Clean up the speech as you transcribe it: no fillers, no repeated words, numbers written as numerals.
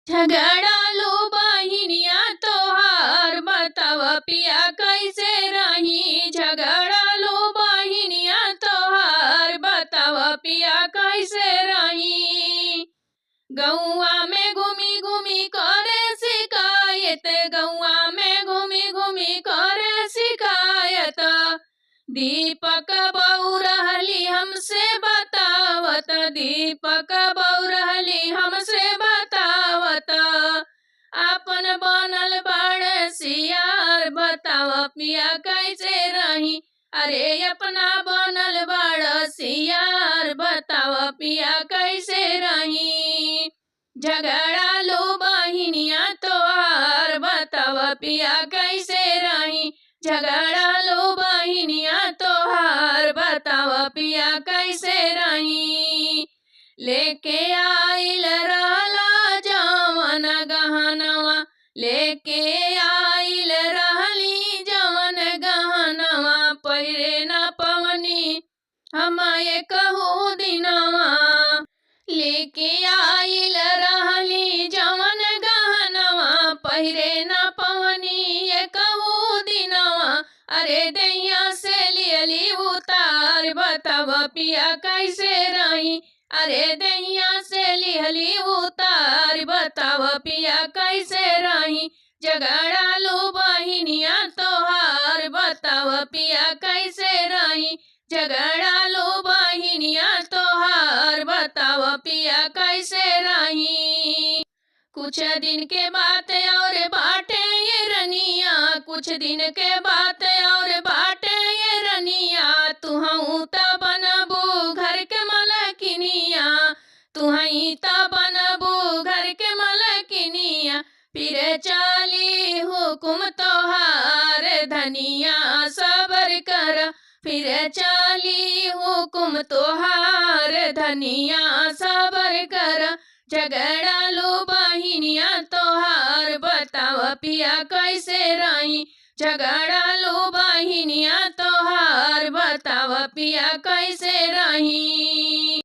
झगड़ालू बहिनिया तोहार बताव पिया कैसे रही। झगड़ालू बहिनिया तोहार बताव पिया कैसे रही। गौआ में घूमी घूमी करे शिकायत, गौआ में घूमी घूमी करे शिकायत। दीपक बहू रहली हमसे बतावत, दीपक बहू रहली हमसे बतावत। आपन बनल बाड़ सियार बताव पिया कैसे रही। अरे अपना बनल बाड़ सियार बताव पिया कैसे रही। झगड़ालू बहिनिया तोहार बताव पिया कैसे रही। झगड़ालू बहिनिया तोहार बताव पिया कैसे रही। लेके आइल रहला जवन गहनवा, लेके आइल रहली जवन गहनवा। पहिरे न पवनी हम कहू दिनवा, लेके आइल रहली जवन गहनवा। पहिरे न पवनी कहू दिनवा। अरे दैया से लियली उतार बताव पिया कैसे रही। अरे दैया से लिहली उतार बताव पिया कैसे रही। झगड़ालू बहिनिया तोहार बताव पिया कैसे रही। झगड़ालू बहिनिया तोहार बताव पिया कैसे रही। कुछ दिन के बात और बाटे ये रनिया, कुछ दिन के बात और बाटे ये रनिया। तुहू त बनबू घर के मलकिनिया, तुहई त बनबू घर के मलकिनिया। फिर चली हुकुम तोहार धनिया सबर कर, फिर चली हुकुम तोहार धनिया सबर कर। झगड़ालू बहिनिया तोहार बताव पिया कैसे रही। झगड़ालू बहिनिया तोहार बताव पिया कैसे रही।